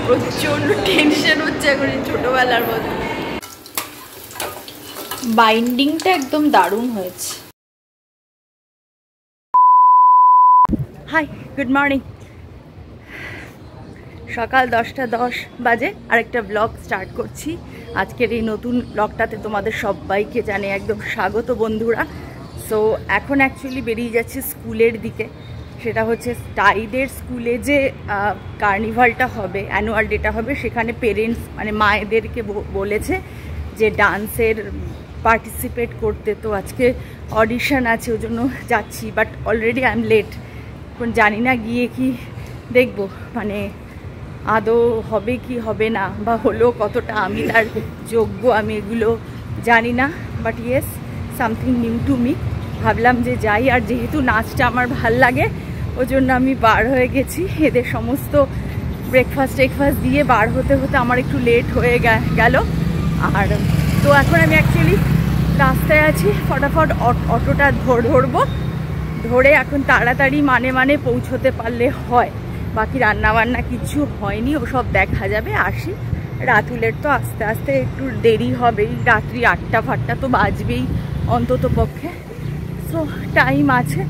প্রচন্ড টেনশন হচ্ছে এখন ছোটবেলার মতো। বাইন্ডিংটা একদম দারুণ হয়েছে। Hi, good morning. সকাল 10:10 বাজে আরেকটা ব্লগ স্টার্ট করছি। আজকের এই নতুন ব্লগটাতে তোমাদের সবাইকে জানে একদম স্বাগত বন্ধুরা। সো এখন অ্যাকচুয়ালি বেরিয়ে যাচ্ছি স্কুলের দিকে। সেটা হচ্ছে টাইডের স্কুলে যে কার্নিভালটা হবে, অ্যানুয়াল ডেটা হবে, সেখানে পেরেন্টস মানে মায়েদেরকে বলেছে যে ডান্সের পার্টিসিপেট করতে। তো আজকে অডিশন আছে, ওই জন্য যাচ্ছি। But already I am late. এখন জানি না গিয়ে কি দেখব, মানে আদৌ হবে কি হবে না, বা হলো কতটা আমি তার যোগ্য আমি এগুলো জানি না। But yes, something new to me. ভাবলাম যে যাই, আর যেহেতু নাচটা আমার ভাল লাগে ওই জন্য আমি বার হয়ে গেছি। এদের সমস্ত ব্রেকফাস্ট দিয়ে বার হতে হতে আমার একটু লেট হয়ে গেল। আর তো এখন আমি অ্যাকচুয়ালি রাস্তায় আছি, ফটাফট অটোটা ধরবো। ধরে এখন তাড়াতাড়ি মানে পৌঁছতে পারলে হয়। বাকি রান্নাবান্না কিছু হয়নি, ওসব দেখা যাবে। আসি, রাতুলের তো আস্তে আস্তে একটু দেরি হবেই, রাত্রি 8টা তো বাজবেই অন্তত পক্ষে। সো টাইম আছে,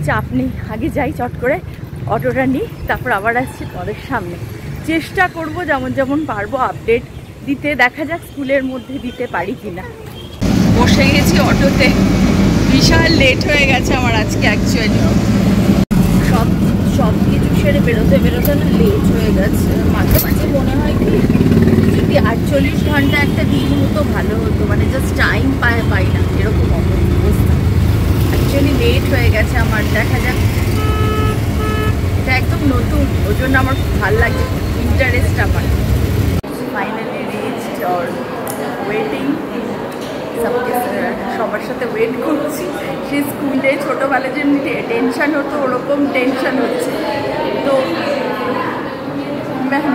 চাপ নেই। আগে যাই, চট করে অটোটা নিই, তারপর আবার আসছি পরের সামনে। চেষ্টা করব যেমন পারবো আপডেট দিতে। দেখা যাক স্কুলের মধ্যে দিতে পারি কিনা। বসে গেছি অটোতে, বিশাল লেট হয়ে গেছে আমার আজকে। অ্যাকচুয়ালি সব কিছু সেরে বেরোতে না লেট হয়ে গেছে। মাঝে মনে হয় কি যদি 48 ঘন্টা একটা দিন হতো ভালো হতো, মানে জাস্ট টাইম পাই না, এরকম অবস্থা। অ্যাকচুয়ালি লেট হয়ে গেছে আমার। দেখা যাক, এটা একদম নতুন, ওই জন্য আমার খুব ভালো লাগছে, ইন্টারেস্ট আমার। Finally reached or waiting. সবার সাথে ওয়েট করছি। সেই স্কুলে ছোটোবেলায় যে টেনশান হতো ওরকম টেনশান হচ্ছে। তো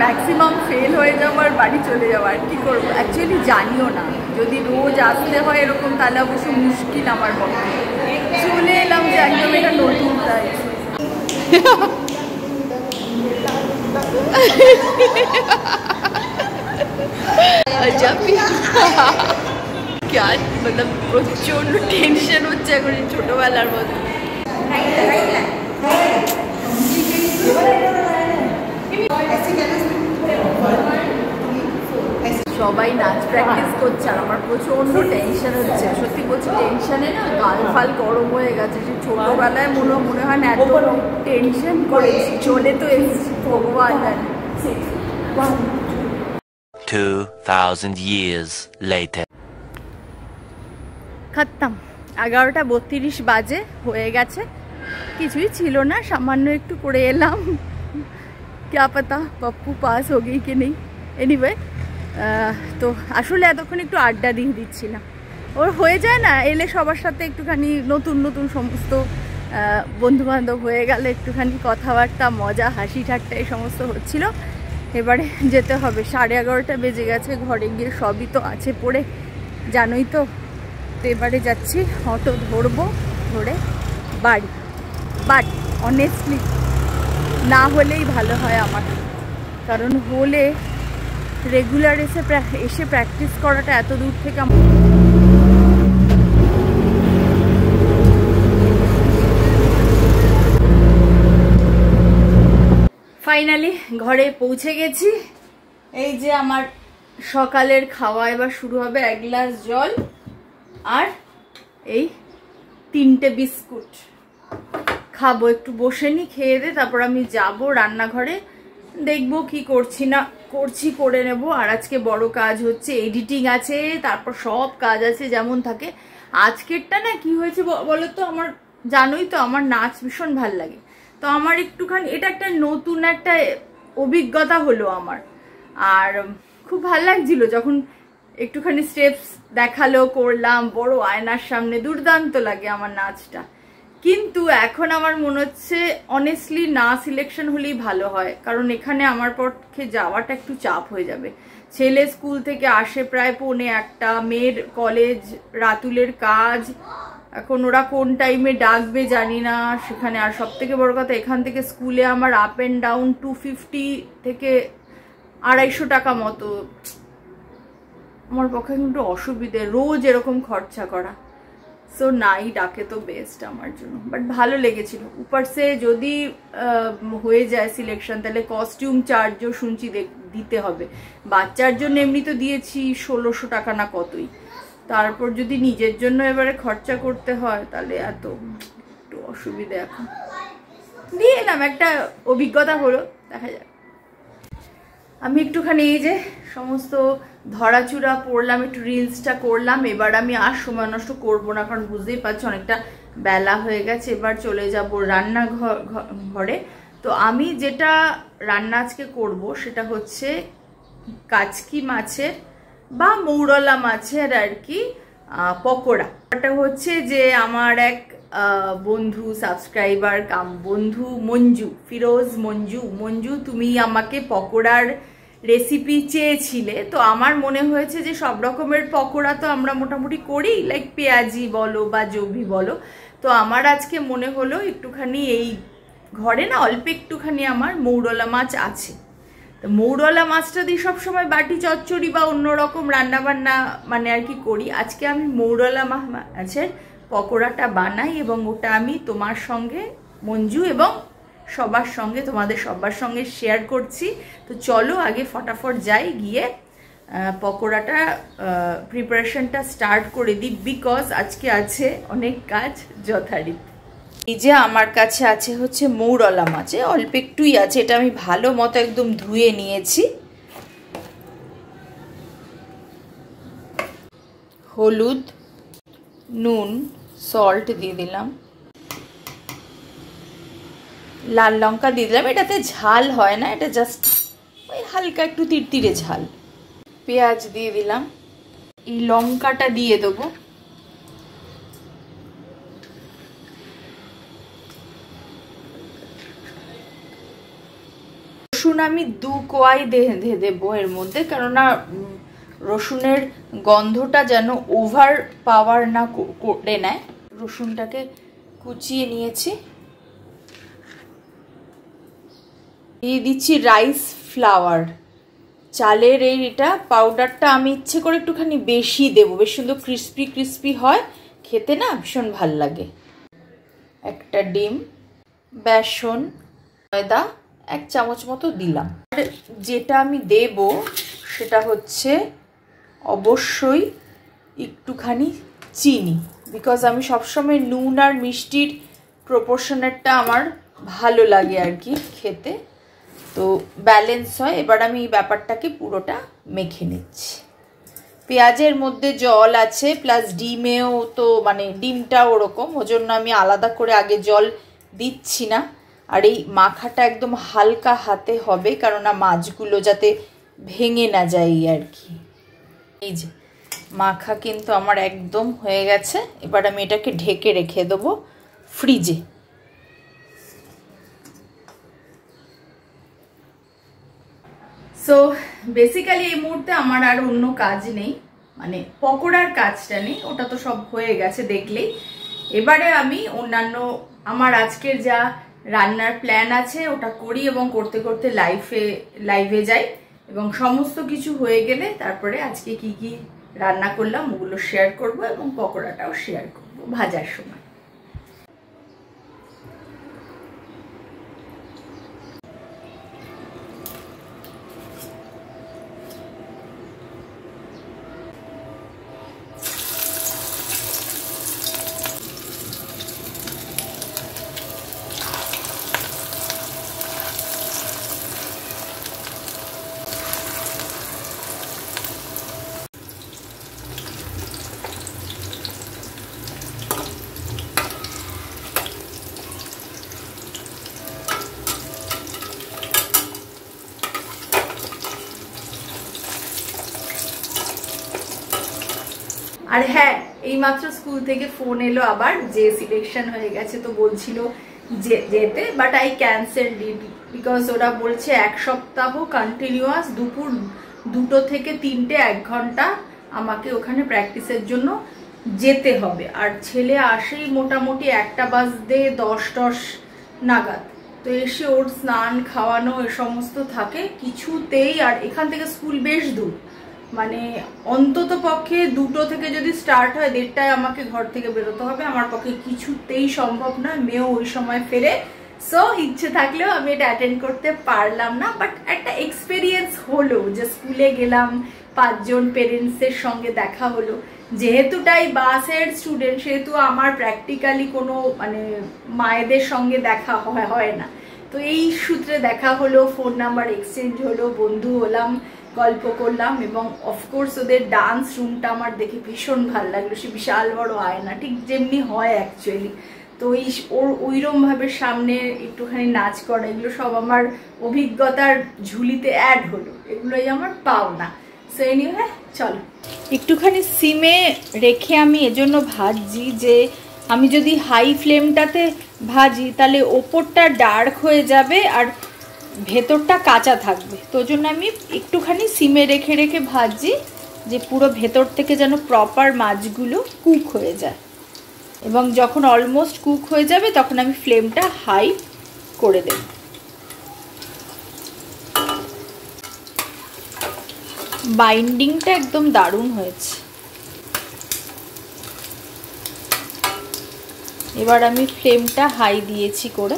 ম্যাক্সিমাম ফেল হয়ে যাওয়ার, বাড়ি চলে যাওয়ার, কী করবো অ্যাকচুয়ালি জানিও না। যদি রোজ আসতে হয় এরকম তাহলে অবশ্য মুশকিল আমার পক্ষে। চলে এলাম যে একদম এটা নতুন, তাই প্রচন্ড টেনশন হচ্ছে এখন ছোটবেলার মতো। সবাই নাচ প্র্যাকটিস করছে আর আমার প্রচন্ড টেনশন হচ্ছে। সত্যি বলছি, টেনশনে না গাল ফাল গরম হয়ে গেছে। সে ছোটবেলায় মনে হয় না এত টেনশন করেছি। চলে তো এসেছি, ভগবান জানে। 2000 years later. খতম। 11:32 বাজে হয়ে গেছে। কিছুই ছিল না, সামান্য একটু করে এলাম। क्या पता पप्पू पास हो गई कि नहीं। এনিওয়ে, তো আসলে এতক্ষণ একটু আড্ডা দিয়ে দিচ্ছিলাম। ওর হয়ে যায় না, এলে সবার সাথে একটুখানি নতুন সমস্ত বন্ধুবান্ধব হয়ে গেলে একটুখানি কথাবার্তা, মজা, হাসি ঠাট্টা এই সমস্ত হচ্ছিল। এবারে যেতে হবে, 11:30 বেজে গেছে। ঘরে গিয়ে সবই তো আছে পড়ে, জানোই তো। তো এবারে যাচ্ছি, অটো ধরবো, ধরে বাড়ি। বাট অনেস্টলি না হলেই ভালো হয় আমার, কারণ হলে রেগুলার এসে প্র্যাকটিস করাটা এত দূর থেকে ফাইনালি ঘরে পৌঁছে গেছি। এই যে আমার সকালের খাওয়া এবার শুরু হবে। 1 গ্লাস জল আর এই 3টে বিস্কুট খাবো। একটু বসে নি, খেয়ে দে, তারপর আমি যাব রান্নাঘরে, দেখবো কি করছি না করছি, করে নেব। আর আজকে বড় কাজ হচ্ছে, এডিটিং আছে, তারপর সব কাজ আছে যেমন থাকে। আজকেরটা না কি হয়েছে বলো তো, আমার জানোই তো আমার নাচ ভীষণ ভাল লাগে। তো আমার একটুখানি এটা একটা নতুন একটা অভিজ্ঞতা হলো আমার। আর খুব ভাল লাগছিল যখন একটুখানি স্টেপস দেখালো, করলাম বড় আয়নার সামনে, দুর্দান্ত লাগে আমার নাচটা। কিন্তু এখন আমার মনে হচ্ছে অনেস্টলি না সিলেকশন হলেই ভালো হয়, কারণ এখানে আমার পক্ষে যাওয়াটা একটু চাপ হয়ে যাবে। ছেলে স্কুল থেকে আসে প্রায় 1:45, মেয়ের কলেজ, রাতুলের কাজ, এখন ওরা কোন টাইমে ডাকবে জানি না সেখানে। আর সব থেকে বড় কথা, এখান থেকে স্কুলে আমার আপ অ্যান্ড ডাউন 250 থেকে 250 টাকা মতো। আমার পক্ষে কিন্তু অসুবিধে রোজ এরকম খরচা করা। সো নাই ডাকে তো বেস্ট আমার জন্য। বাট ভালো লেগেছিল। উপরসে যদি হয়ে যায় সিলেকশন তাহলে কস্টিউম চার্জও শুনছি দিতে হবে। বাচ্চার জন্য এমনি তো দিয়েছি 1600 টাকা না কতই, তারপর যদি নিজের জন্য এবারে খরচা করতে হয় তাহলে এত একটু অসুবিধা। এখন দিয়ে এলাম, একটা অভিজ্ঞতা হলো, দেখা যাক। আমি একটুখানি এই যে সমস্ত ধরাচুরা পড়লাম, একটু রিলসটা করলাম। এবার আমি আর সময় নষ্ট করবো না, কারণ বুঝতেই পারছি অনেকটা বেলা হয়ে গেছে। এবার চলে যাব রান্নাঘরে। তো আমি যেটা রান্না আজকে করব সেটা হচ্ছে কাচকি মাছের বা মৌরলা মাছের আর কি পকোড়া। এটা হচ্ছে যে আমার এক বন্ধু, সাবস্ক্রাইবার কাম বন্ধু মঞ্জু, ফিরোজ মঞ্জু তুমি আমাকে পকোড়ার রেসিপি চেয়েছিলে। তো আমার মনে হয়েছে যে সব রকমের পকোড়া তো আমরা মোটামুটি করি, লাইক পেঁয়াজি বলো বা জবি বলো। তো আমার আজকে মনে হলো একটুখানি এই ঘরে না অল্প একটুখানি আমার মৌরলা মাছ আছে, তো মৌরলা মাছটা দিয়ে সবসময় বাটি চচ্চড়ি বা অন্যরকম রান্নাবান্না মানে আর কি করি। আজকে আমি মৌরলা মাছের পকোড়াটা বানাই এবং ওটা আমি তোমার সঙ্গে মঞ্জু এবং সবার সঙ্গে, তোমাদের সবার সঙ্গে শেয়ার করছি। তো চলো আগে ফটাফট যাই, গিয়ে পকোড়াটা প্রিপারেশনটা স্টার্ট করে দিই, বিকজ আজকে আছে অনেক কাজ যথারীতি। এই যে আমার কাছে আছে হচ্ছে মৌরলা মাছ, অল্প একটুই আছে। এটা আমি ভালো মতো একদম ধুয়ে নিয়েছি। হলুদ, নুন, সল্ট দিয়ে দিলাম, লাল লঙ্কা দিয়ে দিলাম। এটাতে ঝাল হয় না, এটা জাস্ট ওই হালকা একটু তিরতিরে ঝাল। পেঁয়াজ দিয়ে দিলাম, এই লঙ্কাটা দিয়ে দেবো। রসুন আমি 2 কোয়াই দেবো এর মধ্যে, কেননা রসুনের গন্ধটা যেন ওভার পাওয়ার না করে নেয়। রসুনটাকে কুচিয়ে নিয়েছি। দিয়ে দিচ্ছি রাইস ফ্লাওয়ার, চালের এটা পাউডারটা আমি ইচ্ছে করে একটুখানি বেশি দেবো, বেশ সুন্দর ক্রিস্পি হয় খেতে, না ভীষণ ভাল লাগে। একটা ডিম, বেসন, ময়দা 1 চামচ মতো দিলাম। আর যেটা আমি দেব সেটা হচ্ছে অবশ্যই একটুখানি চিনি, বিকজ আমি সবসময় নুন আর মিষ্টির প্রপোর্শনেরটা আমার ভালো লাগে আর কি খেতে, তো ব্যালেন্স হয়। এবার আমি এই ব্যাপারটাকে পুরোটা মেখে নিচ্ছি। পেঁয়াজের মধ্যে জল আছে, প্লাস ডিমেও তো মানে ডিমটা ওরকম, ওজন্য আমি আলাদা করে আগে জল দিচ্ছি না। আর এই মাখাটা একদম হালকা হাতে হবে, কেননা মাছগুলো যাতে ভেঙে না যায় আর কি। এই যে মাখা কিন্তু আমার একদম হয়ে গেছে। এবার আমি এটাকে ঢেকে রেখে দেবো ফ্রিজে। সো বেসিক্যালি এই মুহূর্তে আমার আর অন্য কাজ নেই, মানে পকোড়ার কাজটা নেই, ওটা তো সব হয়ে গেছে দেখলেই। এবারে আমি অন্যান্য আমার আজকের যা রান্নার প্ল্যান আছে ওটা করি এবং করতে করতে লাইভে যাই, এবং সমস্ত কিছু হয়ে গেলে তারপরে আজকে কি কি রান্না করলাম ওগুলো শেয়ার করব এবং পকোড়াটাও শেয়ার করব ভাজার সময়। আর হ্যাঁ, এইমাত্র স্কুল থেকে ফোন এলো আবার যে সিলেকশন হয়ে গেছে, তো বলছিল যেতে, but I cancel it because ওরা বলছে 1 সপ্তাহ কন্টিনিউয়াস দুপুর 2টো থেকে 3টে 1 ঘন্টা আমাকে ওখানে প্র্যাকটিসের জন্য যেতে হবে। আর ছেলে আসেই মোটামুটি 1টা বাজতে 10 নাগাদ, তো এসে ওর স্নান খাওয়ানো এ সমস্ত থাকে কিছুতেই। আর এখান থেকে স্কুল বেশ দূর, মানে অন্তত পক্ষে 2টো থেকে যদি স্টার্ট হয় 1:30টায় আমাকে ঘর থেকে বেরোতে হবে। আমার পক্ষে কিছুতেই সম্ভব না, মেয়েও ওই সময় ফেরে। সো ইচ্ছে থাকলেও আমি এটা অ্যাটেন্ড করতে পারলাম না, বাট একটা এক্সপিরিয়েন্স হলো যে স্কুলে গেলাম, 5 জন পেরেন্টসের সঙ্গে দেখা হলো। যেহেতুটাই বাসের স্টুডেন্ট, সেহেতু আমার প্র্যাকটিক্যালি কোনো মানে মায়েদের সঙ্গে দেখা হয় না। তো এই সূত্রে দেখা হলো, ফোন নাম্বার এক্সচেঞ্জ হলো, বন্ধু হলাম, গল্প করলাম। এবং অফকোর্স ওদের ডান্স রুমটা আমার দেখে ভীষণ ভালো লাগলো। সে বিশাল বড় আয়না, ঠিক যেমনি হয় অ্যাকচুয়ালি। তো ওর ওইরমভাবে সামনে একটুখানি নাচ করা, এগুলো সব আমার অভিজ্ঞতার ঝুলিতে অ্যাড হলো, এগুলোই আমার পাওনা। সো এনিওয়ে চলো একটুখানি সিমে রেখে আমি এজন্য ভাজছি যে আমি যদি হাই ফ্লেমটাতে ভাজি তাহলে ওপরটা ডার্ক হয়ে যাবে আর ভেতরটা কাঁচা থাকবে। তো জন্য আমি একটুখানি সিমে রেখে রেখে ভাজছি, যে পুরো ভেতর থেকে যেন প্রপার মাছগুলো কুক হয়ে যায়। এবং যখন অলমোস্ট কুক হয়ে যাবে তখন আমি ফ্লেমটা হাই করে দেব। বাইন্ডিংটা একদম দারুণ হয়েছে। এবার আমি ফ্লেমটা হাই দিয়েছি করে।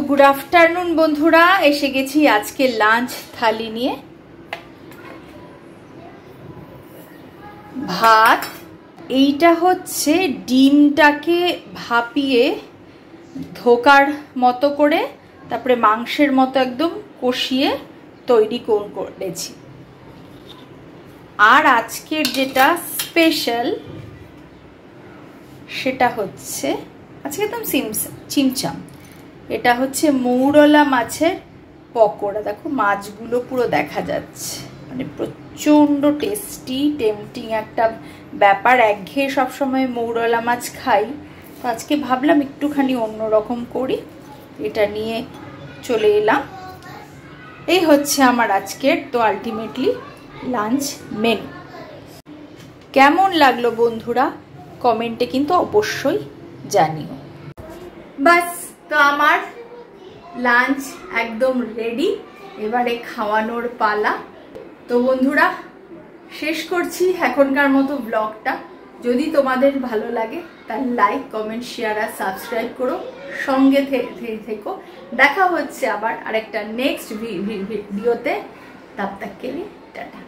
গুড আফটারনুন বন্ধুরা, এসে গেছি আজকে লাঞ্চ থালি নিয়ে। ভাত, এইটা হচ্ছে ডিমটাকে ভাপিয়ে ধোকার মতো করে তারপরে মাংসের মতো একদম কষিয়ে তৈরি করেছি। আর আজকের যেটা স্পেশাল সেটা হচ্ছে আজকে একদম চিমচাম, এটা হচ্ছে মৌরলা মাছের পকোড়া। দেখো মাছগুলো পুরো দেখা যাচ্ছে, মানে প্রচণ্ড টেস্টি টেম্পটিং একটা ব্যাপার। একঘেয়ে সবসময় মৌরলা মাছ খাই, তো আজকে ভাবলাম একটুখানি অন্যরকম করি, এটা নিয়ে চলে এলাম। এই হচ্ছে আমার আজকের তো আলটিমেটলি লাঞ্চ মেনু। কেমন লাগলো বন্ধুরা কমেন্টে কিন্তু অবশ্যই জানিও। বাস, তো আমার লাঞ্চ একদম রেডি, এবারে খাওয়ানোর পালা। তো বন্ধুরা শেষ করছি এখনকার মতো ব্লগটা। যদি তোমাদের ভালো লাগে তাহলে লাইক, কমেন্ট, শেয়ার আর সাবস্ক্রাইব করো, সঙ্গে থেকো। দেখা হচ্ছে আবার আরেকটা নেক্সট ভিডিওতে। তব তক কে লিয়ে টাটা।